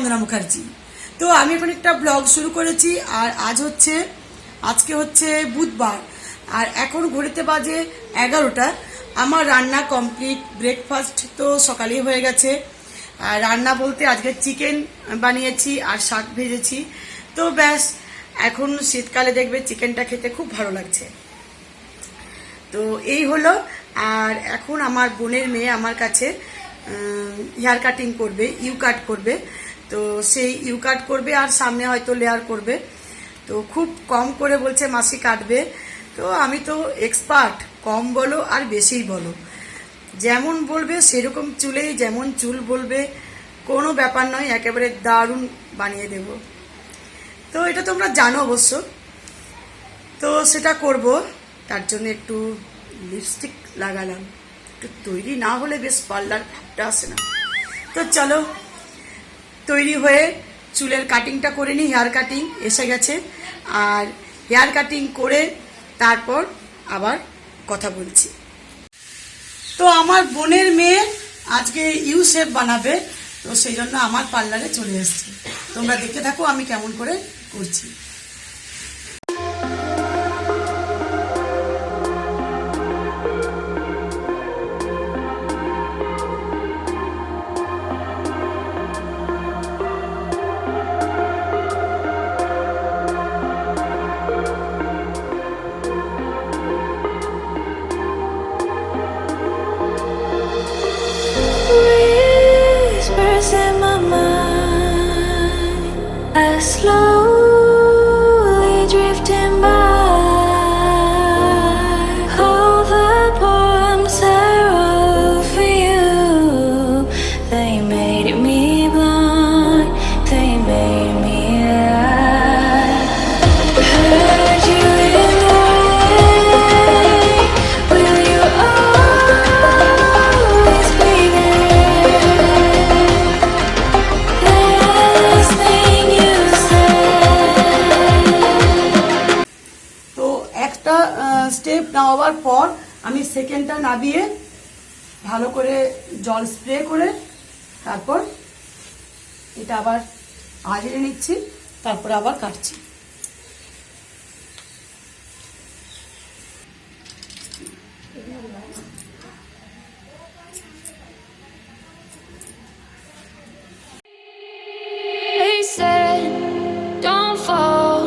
বন্দনা মুখার্জি। তো আমি এখন একটা ব্লগ শুরু করেছি, আর আজকে হচ্ছে বুধবার, আর এখন ঘড়িতে বাজে 11টা। আমার রান্না কমপ্লিট, ব্রেকফাস্ট তো সকালেই হয়ে গেছে। আর রান্না বলতে আজকে চিকেন বানিয়েছি আর শাক ভেজেছি। তো ব্যাস, এখন শীতকালে দেখবে চিকেনটা খেতে খুব ভালো লাগছে। তো এই হলো। আর এখন আমার বোনের মেয়ে আমার কাছে হেয়ার কাটিং করবে, ইউ কাট করবে। তো সেই ইউ কাট করবে আর সামনে হয়তো লেয়ার করবে। তো খুব কম করে বলছে মাসি কাটবে। তো আমি তো এক্সপার্ট, কম বলো আর বেশিই বলো, যেমন বলবে সেরকম চুলেই যেমন চুল বলবে, কোনো ব্যাপার নয়, একেবারে দারুণ বানিয়ে দেব। তো এটা তোমরা জানো অবশ্য। তো সেটা করব, তার জন্য একটু লিপস্টিক লাগালাম। একটু তৈরি না হলে বেশ পার্লার ভাবটা আসে না। তো চলো তৈরি হয়ে চুলের কাটিংটা করে নিই। হেয়ার কাটিং এসে গেছে, আর হেয়ার কাটিং করে তারপর আবার কথা বলছি। তো আমার বোনের মেয়ে আজকে ইউ শেপ বানাবে, তো সেই জন্য আমার পার্লারে চলে এসেছে। তোমরা দেখতে থাকো আমি কেমন করে করছি। Whispers in my mind, I slowly drifting by. All the poems I wrote for you, they made me blind, they made me lie. Heard you in the rain, will you always be there? Last thing you said. তো একটা step নেওয়ার পর আমি সেকেন্ডটা নামিয়ে ভালো করে জল spray করে তারপর এটা আবার আঁচড়ে নিচ্ছি, তারপরে আবার কাটছি। They said, don't fall,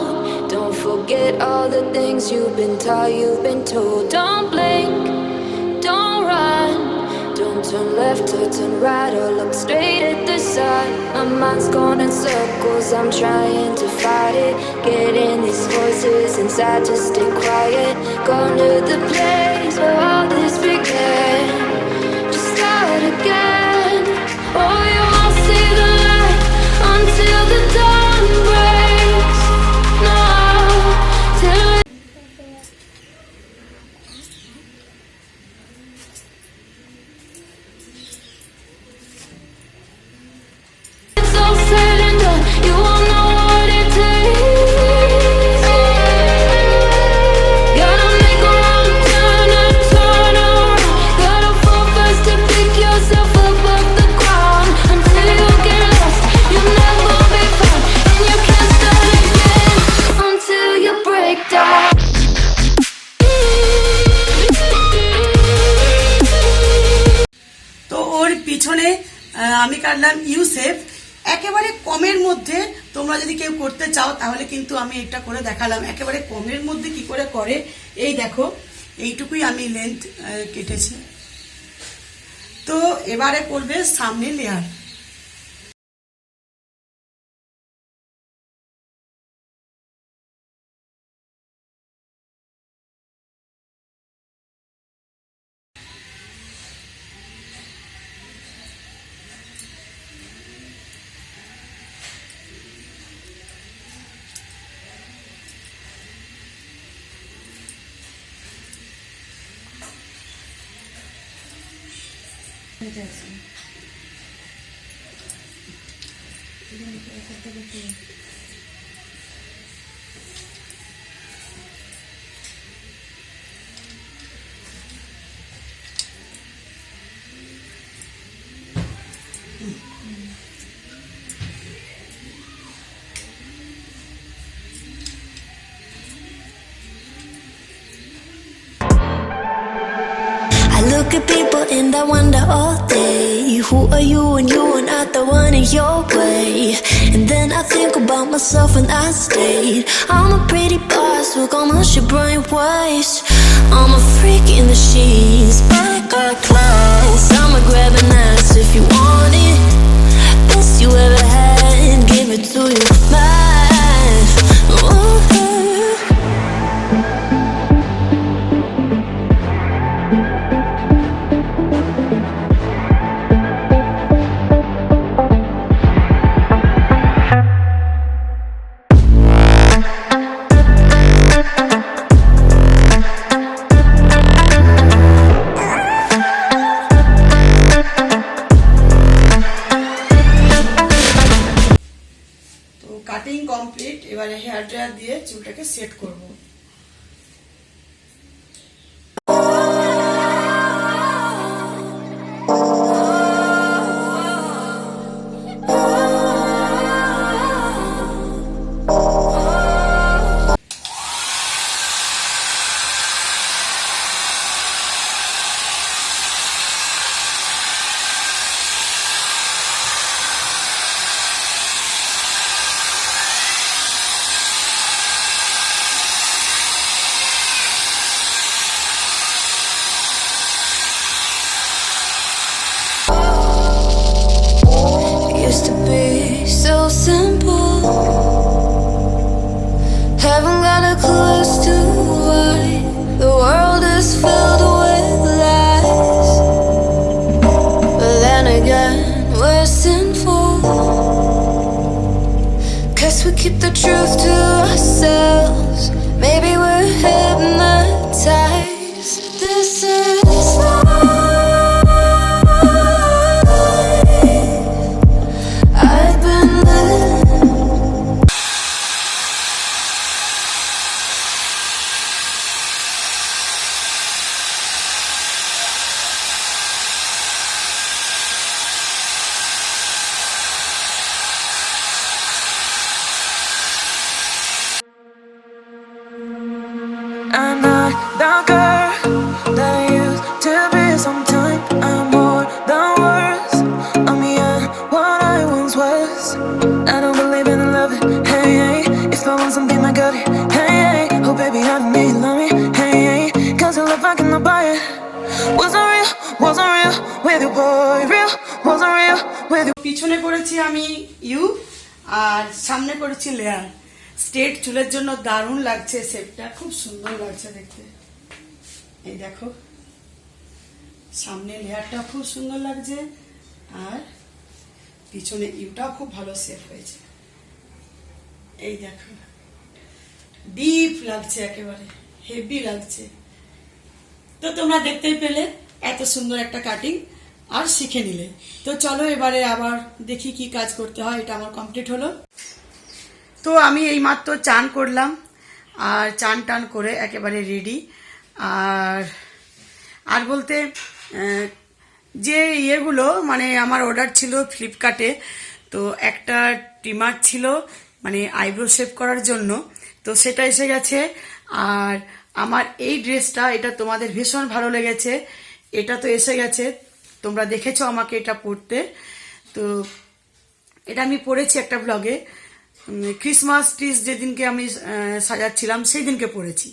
don't forget all the things you've been taught, you've been told. Don't blink, don't run, don't turn left or turn right or look straight at the sun. My mind's going in circles, I'm trying to fight it, getting these voices inside to stay quiet. Gone to the place where all this began, just start again. Oh, you won't see the light until the dawn breaks. No, till it's all said and done, you won't know what it takes. Gotta make a wrong turn and turn around. Gotta fall first to pick yourself up off the ground. Until you get lost, you'll never be found, and you can't start again until you break down. তো ওর পিছনে আমি কাটলাম you shape, একেবারে কমের মধ্যে। তোমরা যদি কেউ করতে চাও তাহলে কিন্তু আমি এটা করে দেখালাম। একেবারে কমের মধ্যে কি করে করে, এই দেখো এইটুকুই আমি লেন্থ কেটেছি। তো এবারে করবে সামনে layer. look at people and I wonder all day, who are you and you are not the one in your way. And then I think about myself and I stayed. I'm a pretty boss, look on my shit brainwaves. I'm a freak in the sheets, I got class. I'ma grab an ass if you want it. Best you ever had, give it to you, man. Ooh. Cutting complete, এবারে hair dryer দিয়ে চুলটাকে set করব। Used to be so simple. Haven't got a clue as to why the world is filled with lies. But then again, we're sinful, 'cause we keep the truth to ourselves. Maybe we're hypnotized. This is I've been living. I'm not the girl that I used to be. Sometime I'm more than words. I'm beyond what I once was. I don't believe in love, hey, hey. If I want something, I got it, hey, hey. Oh baby, I don't need love me, hey, hey. 'Cause your love I cannot buy it. Wasn't real with you, boy. Real, wasn't real with you. পিছনে করেছি আমি you, আর সামনে করেছি layer. Straight চুলের জন্য দারুণ লাগছে, শেপটা খুব সুন্দর লাগছে দেখতে। এই দেখো, সামনে লেয়ারটা খুব সুন্দর লাগছে, আর পিছনে ইউটাও খুব ভালো শেপ হয়েছে। এই দেখো, ডিপ লাগছে, একেবারে হেভি লাগছে। তো তোমরা দেখতেই পেলে এত সুন্দর একটা কাটিং, আর শিখে নিলে। তো চলো এবারে আবার দেখি কি কাজ করতে হয়। এটা আমার কমপ্লিট হলো। তো আমি এইমাত্র চান করলাম, আর চান টান করে একেবারে রেডি। আর বলতে যে ইয়েগুলো মানে আমার অর্ডার ছিল ফ্লিপকার্টে, তো একটা ট্রিমার ছিল মানে আইব্রো শেভ করার জন্য, তো সেটা এসে গেছে। আর আমার এই ড্রেসটা, এটা তোমাদের ভীষণ ভালো লেগেছে। এটা তো এসে গেছে, তোমরা দেখেছো আমাকে এটা পরতে। তো এটা আমি পরেছি একটা ব্লগে, ক্রিসমাস ট্রিজ যেদিনকে আমি সাজাচ্ছিলাম সেই দিনকে পরেছি।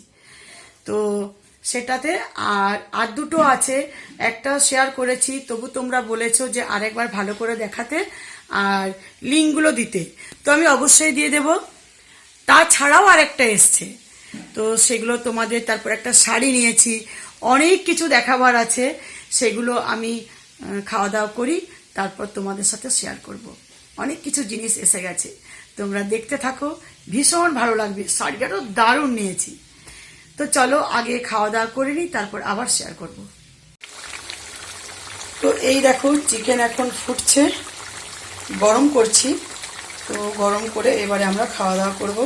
তো সেটাতে আর দুটো আছে, একটা শেয়ার করেছি, তবু তোমরা বলেছো যে আরেকবার ভালো করে দেখাতে আর লিঙ্কগুলো দিতে, তো আমি অবশ্যই দিয়ে দেব। তাছাড়াও আরেকটা এসছে, তো সেগুলো তোমাদের, তারপর একটা শাড়ি নিয়েছি, অনেক কিছু দেখাবার আছে, সেগুলো আমি খাওয়া দাওয়া করি তারপর তোমাদের সাথে শেয়ার করব। অনেক কিছু জিনিস এসে গেছে, তোমরা দেখতে থাকো, ভীষণ ভালো লাগবে। শাড়িটা তো দারুণ নিয়েছি। তো চলো আগে খাওয়া দাওয়া করে নিই, তারপর আবার শেয়ার করব। তো এই দেখো, চিকেন এখন ফুটছে, গরম করছি। তো গরম করে এবারে আমরা খাওয়া দাওয়া করব।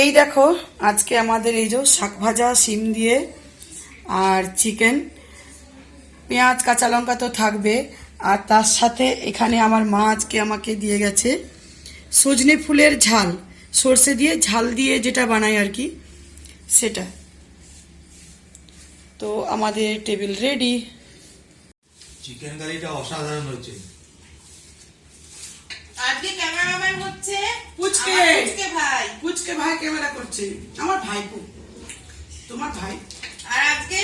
এই দেখো আজকে আমাদের এই যে শাক ভাজা শিম দিয়ে আর চিকেন, পেঁয়াজ কাঁচা লঙ্কা তো থাকবে, আর তার সাথে এখানে আমার মা আজকে আমাকে দিয়ে গেছে সজনে ফুলের ঝাল, সর্ষে দিয়ে ঝাল দিয়ে যেটা বানাই আর কি সেটা। তো আমাদের টেবিল রেডি। চিকেন কারিটা অসাধারণ হয়েছে। আজকে ক্যামেরাম্যান হচ্ছে পুচকে। আমার পুচকে ভাই, পুচকে ভাই ক্যামেরা করছে, আমার ভাইপো, তোমার ভাই। আর আজকে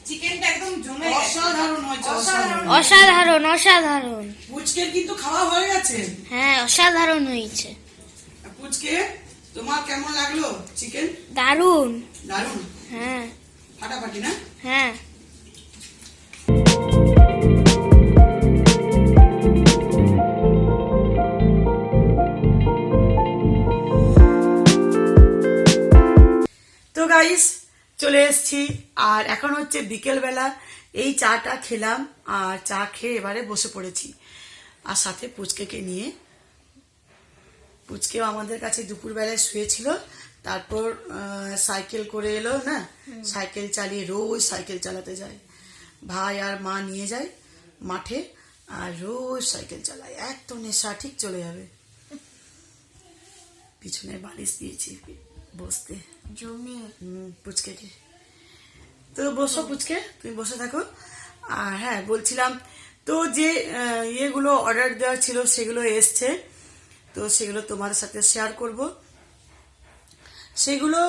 চিকেনটা একদম জমে গেছে, অসাধারণ হয়েছে, অসাধারণ। অসাধারণ অসাধারণ। পুচকের কিন্তু খাওয়া হয়ে গেছে। হ্যাঁ, অসাধারণ হয়েছে। পুচকে তোমার কেমন লাগলো চিকেন? দারুণ। দারুণ, হ্যাঁ ফাটাফাটি না? হ্যাঁ। তো গাইস চলে এসেছি, আর এখন হচ্ছে বিকেলবেলা। এই চাটা খেলাম, আর চা খেয়ে এবারে বসে পড়েছি, আর সাথে পুচকেকে নিয়ে। পুচকেও আমাদের কাছে দুপুরবেলায় শুয়েছিল, তারপর সাইকেল করে এলো না, সাইকেল চালিয়ে, রোজ সাইকেল চালাতে যায়, ভাই আর মা নিয়ে যায় মাঠে, আর রোজ সাইকেল চালায়, এত নেশা, ঠিক চলে যাবে। পিছনে বালিশ দিয়েছি বসতে জমি। পুচকেকে। তো বসো পুচকে, তুমি বসে থাকো। আর হ্যাঁ বলছিলাম, তো যে ইয়েগুলো অর্ডার দেওয়া ছিল সেগুলো এসছে, তো সেগুলো তোমার সাথে শেয়ার করব। সেগুলো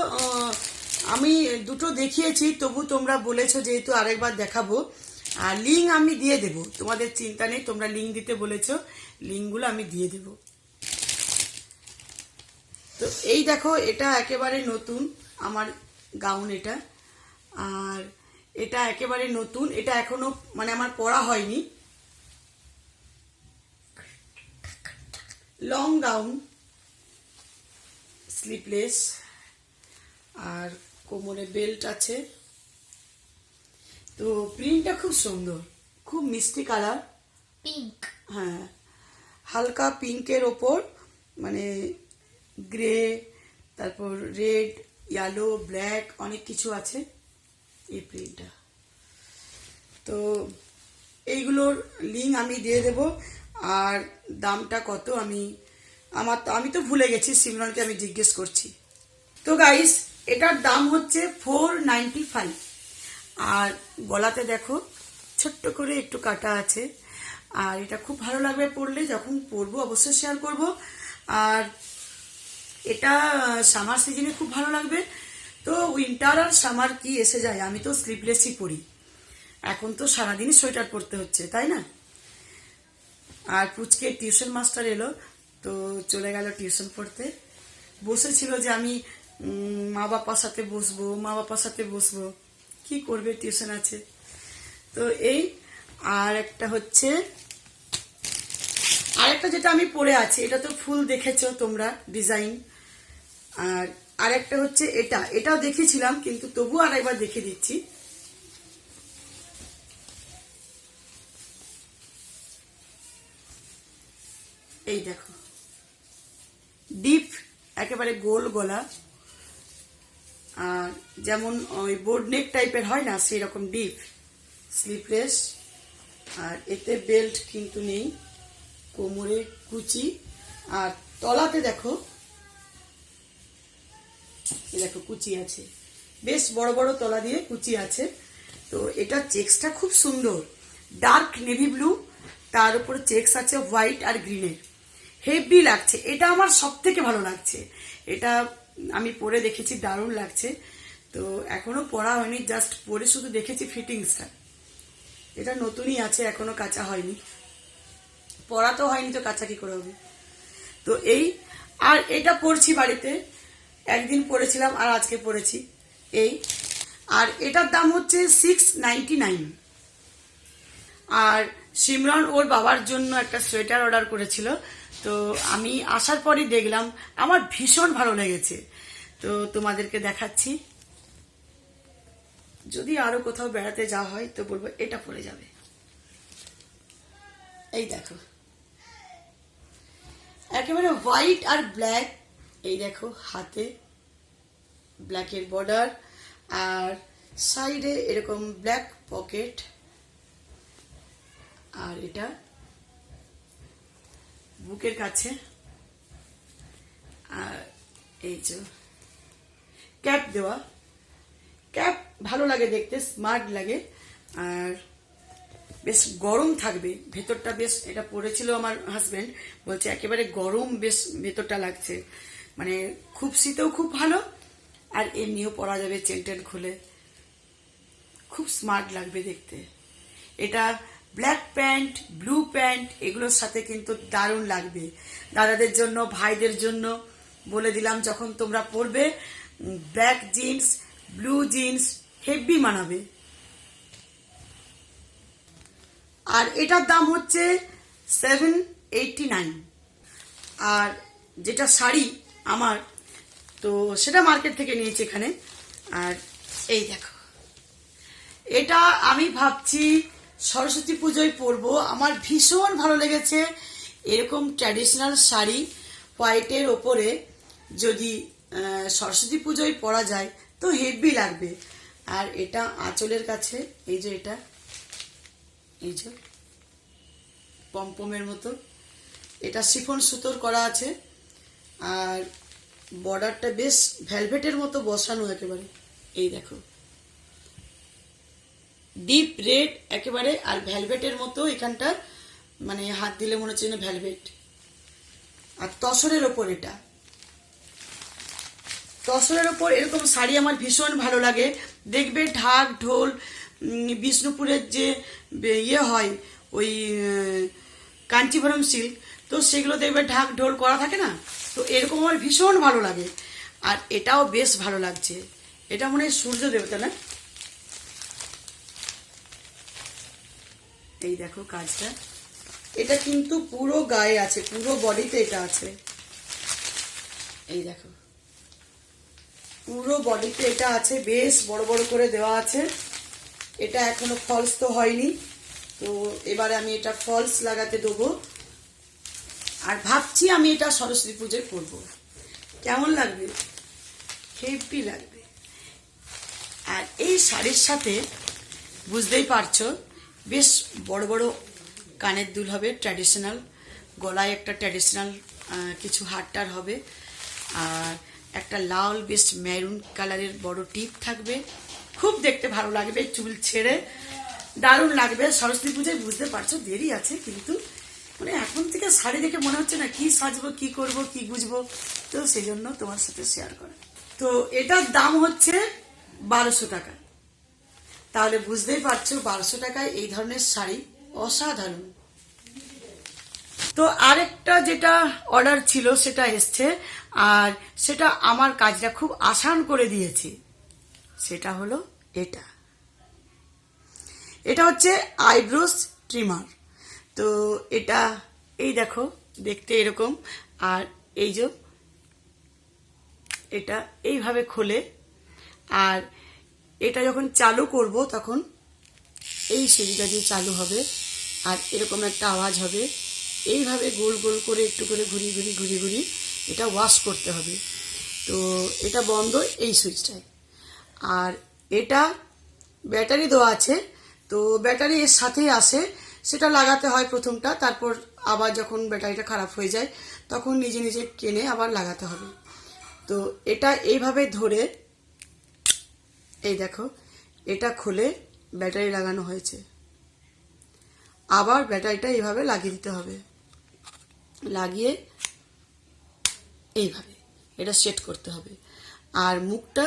আমি দুটো দেখিয়েছি, তবু তোমরা বলেছো যেহেতু আরেকবার দেখাবো, আর লিঙ্ক আমি দিয়ে দেব, তোমাদের চিন্তা নেই, তোমরা লিঙ্ক দিতে বলেছো, লিঙ্কগুলো আমি দিয়ে দেব। তো এই দেখো, এটা একেবারে নতুন আমার গাউন, এটা, আর এটা একেবারে নতুন, এটা এখনো মানে আমার পরা হয়নি, লং গাউন, স্লিপলেস, আর কোমরে বেল্ট আছে। তো প্রিন্টটা খুব সুন্দর, খুব মিষ্টি কালার, পিঙ্ক। হ্যাঁ হালকা পিঙ্কের ওপর মানে গ্রে, তারপর রেড, ইয়েলো, ব্ল্যাক, অনেক কিছু আছে এই প্রিন্টটা। তো এইগুলোর লিঙ্ক আমি দিয়ে দেব, আর দামটা কত আমি তো ভুলে গেছি, সিমরনকে আমি জিজ্ঞেস করছি। তো গাইস এটার দাম হচ্ছে 495, আর গলাতে দেখো ছোট্ট করে একটু কাটা আছে, আর এটা খুব ভালো লাগবে পরলে, যখন পরবো অবশ্যই শেয়ার করব। আর এটা সামার সিজনে খুব ভালো লাগবে। তো উইন্টার আর সামার কি এসে যায়, আমি তো স্লিপলেসই পরি, এখন তো সারাদিনই সোয়েটার পরতে হচ্ছে, তাই না? আর পুচকে টিউশন মাস্টার এলো, তো চলে গেল টিউশন পড়তে। বসেছিল যে আমি মা বাবার সাথে বসবো, কি করবে, টিউশন আছে। তো এই আর একটা হচ্ছে, আরেকটা যেটা আমি পরে আছি, এটা তো ফুল দেখেছো তোমরা, ডিজাইন। আর আরেকটা হচ্ছে এটাও দেখিয়েছিলাম, কিন্তু তবু আরেকবার দেখে দিচ্ছি। এই দেখো, ডিপ একেবারে গোল গলা, আর যেমন ওই বোর্ড নেক টাইপের হয় না, সেই রকম ডিপ, স্লিপলেস, আর এতে বেল্ট কিন্তু নেই, কোমরে কুচি, আর তলাতে দেখো কুচি আছে, বেশ বড় বড় তলা দিয়ে কুচি আছে। তো এটা চেক্সটা খুব সুন্দর, ডার্ক নেভি ব্লু, তার উপর চেক্স আছে হোয়াইট আর গ্রিনের, হেভি লাগছে, এটা আমার সব থেকে ভালো লাগছে। এটা আমি পরে দেখেছি, দারুণ লাগছে। তো এখনো পরা হয়নি, জাস্ট পরে শুধু দেখেছি ফিটিংসটা, এটা নতুনই আছে, এখনো কাঁচা হয়নি, পরা তো হয়নি, তো কাঁচা কি করে হবে। তো এই, আর এটা পরছি বাড়িতে, একদিন পরেছিলাম আর আজকে পরেছি এই। আর এটার দাম হচ্ছে 699। আর সিমরন ওর বাবার জন্য একটা সোয়েটার অর্ডার করেছিল, তো আমি আসার পরই দেখলাম, আমার ভীষণ ভালো লেগেছে, তো তোমাদেরকে দেখাচ্ছি। যদি আরো কোথাও বেড়াতে যাওয়া হয় তো বলবো এটা পরে যাবে। এই দেখো, একেবারে হোয়াইট আর ব্ল্যাক, এই দেখো হাতে ব্ল্যাকের বর্ডার, আর সাইডে এরকম ব্ল্যাক পকেট, আর এটা বুকের কাছে, আর এই যে ক্যাপ দেওয়া। ক্যাপ ভালো লাগে দেখতে, স্মার্ট লাগে, আর বেশ গরম থাকবে ভেতরটা। বেশ এটা পরেছিল আমার হাজবেন্ড, বলছে একেবারে গরম বেশ ভেতরটা লাগছে, মানে খুব শীতেও খুব ভালো, আর এমনিও পরা যাবে চেন টেন খুলে, খুব স্মার্ট লাগবে দেখতে। এটা ব্ল্যাক প্যান্ট, ব্লু প্যান্ট এগুলোর সাথে কিন্তু দারুণ লাগবে। দাদাদের জন্য, ভাইদের জন্য বলে দিলাম, যখন তোমরা পরবে black jeans, blue jeans heavy মানাবে। আর এটার দাম হচ্ছে 789। আর যেটা শাড়ি আমার, তো সেটা মার্কেট থেকে নিয়েছি এখানে। আর এই দেখো, এটা আমি ভাবছি সরস্বতী পুজোয় পরবো। আমার ভীষণ ভালো লেগেছে এরকম ট্র্যাডিশনাল শাড়ি হোয়াইটের ওপরে যদি সরস্বতী পুজোয় পরা যায় তো হেভি লাগবে। আর এটা আঁচলের কাছে এই যে এটা, এই যে পমপমের মতো, এটা শিফন সুতোর করা আছে, আর বর্ডারটা বেশ ভেলভেটের মতো বসানো একেবারে। এই দেখো ডিপ রেড একেবারে, আর ভেলভেটের মতো এখানটা, মানে হাত দিলে মনে হচ্ছে ভেলভেট। আর তসরের ওপর, এটা তসরের ওপর এরকম শাড়ি আমার ভীষণ ভালো লাগে। দেখবে ঢাক ঢোল, বিষ্ণুপুরের যে ইয়ে হয় ওই কাঞ্চিভরম সিল্ক, তো সেগুলো দেখবে ঢাক ঢোল করা থাকে না, তো এরকম আমার ভীষণ ভালো লাগে। আর এটাও বেশ ভালো লাগছে, এটা মনে হয় সূর্য দেবতা না। এই দেখো কাজটা, এটা কিন্তু পুরো গায়ে আছে, পুরো বডিতে এটা আছে। এই দেখো পুরো বডিতে এটা আছে, বেশ বড় বড় করে দেওয়া আছে। এটা এখনো ফলস তো হয়নি, তো এবারে আমি এটা ফলস লাগাতে দেবো। আর ভাবছি আমি এটা সরস্বতী পুজোয় পরবো। কেমন লাগবে? হেভি লাগবে। আর এই শাড়ির সাথে বুঝতেই পারছো বেশ বড় বড় কানের দুল হবে, ট্র্যাডিশনাল গলায় একটা ট্র্যাডিশনাল কিছু হারটার হবে, আর একটা লাল বেশ মেরুন কালারের বড় টিপ থাকবে। খুব দেখতে ভালো লাগবে, চুল ছেড়ে দারুণ লাগবে। সরস্বতী পুজোয় বুঝতে পারছো দেরি আছে, কিন্তু মানে এখন থেকে শাড়ি দেখে মনে হচ্ছে না কি সাজবো, কি করব, কি গুজবো, তো সেই জন্য তোমার সাথে শেয়ার করা। তো এটার দাম হচ্ছে 1200 টাকা। তাহলে বুঝতেই পারছো 1200 টাকায় এই ধরনের শাড়ি অসাধারণ। তো আরেকটা যেটা অর্ডার ছিল সেটা এসছে, আর সেটা আমার কাজটা খুব আসান করে দিয়েছে। সেটা হলো এটা, এটা হচ্ছে আইব্রোস ট্রিমার। তো এটা এই দেখো দেখতে এরকম, আর এই যে এটা এইভাবে খোলে, আর এটা যখন চালু করব তখন এই সিঁড়িটা দিয়ে চালু হবে, আর এরকম একটা আওয়াজ হবে। এইভাবে গোল গোল করে একটু করে ঘুরিয়ে ঘুরিয়ে ঘুরিয়ে ঘুরিয়ে এটা ওয়াশ করতে হবে। তো এটা বন্ধ এই সুইচটায়। আর এটা ব্যাটারি দেওয়া আছে, তো ব্যাটারি এর সাথেই আসে, সেটা লাগাতে হয় প্রথমটা, তারপর আবার যখন ব্যাটারিটা খারাপ হয়ে যায় তখন নিজে নিজে কিনে আবার লাগাতে হবে। তো এটা এইভাবে ধরে এই দেখো এটা খুলে ব্যাটারি লাগানো হয়েছে, আবার ব্যাটারিটা এইভাবে লাগিয়ে দিতে হবে, লাগিয়ে এইভাবে এটা সেট করতে হবে। আর মুখটা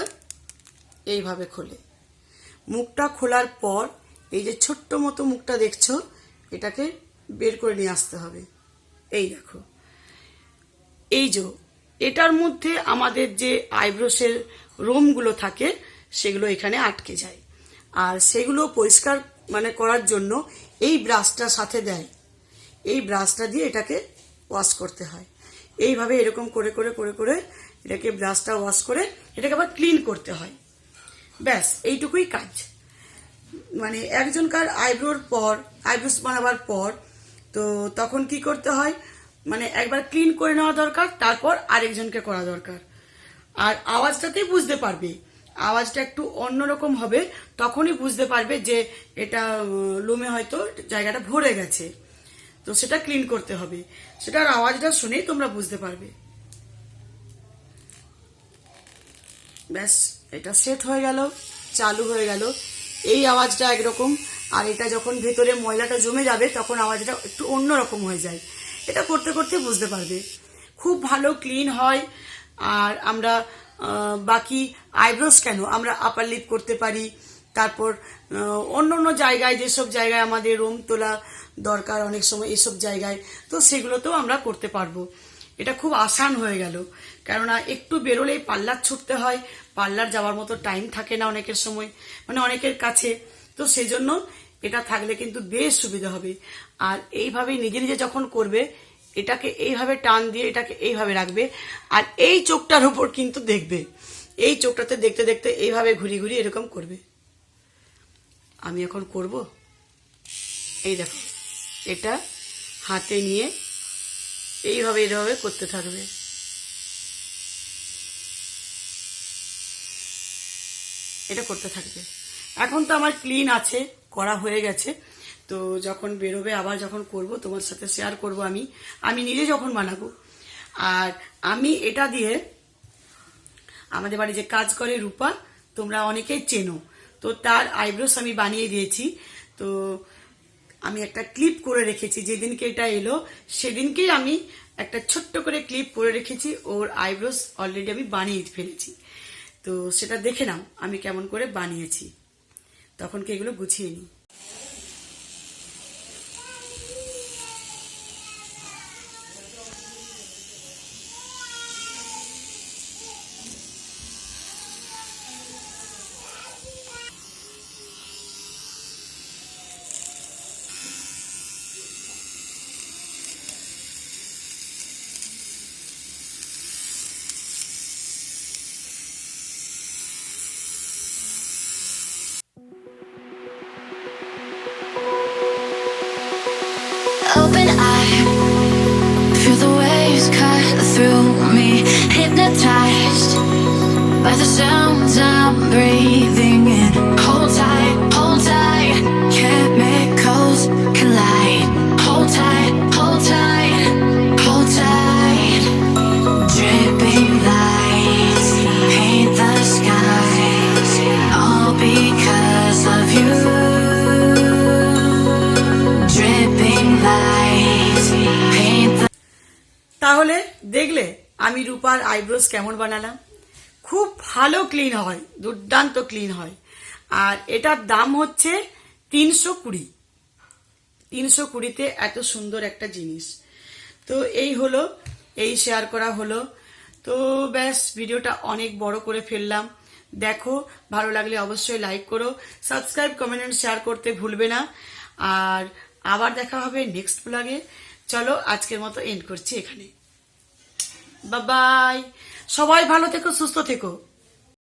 এইভাবে খোলে, মুখটা খোলার পর এই যে ছোট্ট মতো মুখটা দেখছো এটাকে বের করে নিয়ে আসতে হবে। এই দেখো এই যে এটার মধ্যে আমাদের যে আইব্রোসের রোমগুলো থাকে সেগুলো এখানে আটকে যায়, আর সেগুলো পরিষ্কার মানে করার জন্য এই ব্রাশটা সাথে দেয়। এই ব্রাশটা দিয়ে এটাকে ওয়াশ করতে হয়। এইভাবে এরকম করে করে করে করে এটাকে ব্রাশটা ওয়াশ করে এটাকে আবার ক্লিন করতে হয়। ব্যাস এইটুকুই কাজ। মানে একজনকার আইব্রোর পর আইব্রোস বানাবার পর তো তখন কি করতে হয়, মানে একবার ক্লিন করে নেওয়া দরকার, তারপর আরেকজনকে করা দরকার। আর আওয়াজটাতেই বুঝতে পারবে, আওয়াজটা একটু অন্যরকম হবে, তখনই বুঝতে পারবে যে এটা লুমে হয়তো জায়গাটা ভরে গেছে, তো সেটা ক্লিন করতে হবে। সেটার আওয়াজটা শুনেই তোমরা বুঝতে পারবে। ব্যাস, এটা সেট হয়ে গেল, চালু হয়ে গেল। এই আওয়াজটা একরকম, আর এটা যখন ভেতরে ময়লাটা জমে যাবে তখন আওয়াজটা একটু অন্যরকম হয়ে যায়। এটা করতে করতে বুঝতে পারবে। খুব ভালো ক্লিন হয়। আর আমরা বাকি আইব্রোস কেন, আমরা আপার লিপ করতে পারি, তারপর অন্য অন্য জায়গায়, যেসব জায়গায় আমাদের রোম তোলা দরকার অনেক সময় এসব জায়গায়, তো সেগুলোতেও আমরা করতে পারবো। এটা খুব আসান হয়ে গেল, কেননা একটু বেরোলেই পার্লার ছুটতে হয়, পার্লার যাওয়ার মতো টাইম থাকে না অনেকের সময়, মানে অনেকের কাছে। তো সেই জন্য এটা থাকলে কিন্তু বেশ সুবিধা হবে। আর এইভাবে নিজে নিজে যখন করবে, এটাকে এইভাবে টান দিয়ে এটাকে এইভাবে রাখবে, আর এই চোখটার উপর কিন্তু দেখবে, এই চোখটাতে দেখতে দেখতে এইভাবে ঘুরি ঘুরি এরকম করবে। আমি এখন করব, এই দেখো, এটা হাতে নিয়ে এইভাবে এইভাবে করতে থাকবে। এটা করতে থাকবে। এখন তো আমার ক্লিন আছে, করা হয়ে গেছে, তো যখন বেরোবে আবার যখন করব তোমার সাথে শেয়ার করব। আমি নিজে যখন বানাবো। আর আমি এটা দিয়ে, আমাদের বাড়ি যে কাজ করে রূপা, তোমরা অনেকেই চেনো, তো তার আইব্রোস আমি বানিয়ে দিয়েছি। তো আমি একটা ক্লিপ করে রেখেছি, যেদিনকে এটা এলো সেদিনকেই আমি একটা ছোট্ট করে ক্লিপ করে রেখেছি। ওর আইব্রোস অলরেডি আমি বানিয়ে ফেলেছি, তো সেটা দেখে নাও আমি কেমন করে বানিয়েছি। তখনকে এগুলো গুছিয়ে নিই। Open eye, feel the waves cut through me. Hypnotized by the sounds I'm breathing in. Hold tight, chemicals collide. Hold tight, hold tight, hold tight. Dripping lights paint the skies, all because of you. Dripping lights paint the তাহলে দেখলে আমি রূপার eyebrows কেমন বানালাম। খুব ভালো clean হয়, দুর্দান্ত ক্লিন হয়। আর এটার দাম হচ্ছে 320। 320-তে এত সুন্দর একটা জিনিস। তো এই হলো, এই শেয়ার করা হলো। তো ব্যাস, ভিডিওটা অনেক বড় করে ফেললাম। দেখো, ভালো লাগলে অবশ্যই লাইক করো, সাবস্ক্রাইব, কমেন্ট এন্ড শেয়ার করতে ভুলবে না। আর আবার দেখা হবে নেক্সট ব্লগে। চলো, আজকের মতো এন্ড করছি এখানে। Bye bye. সবাই ভালো থেকো, সুস্থ থেকো।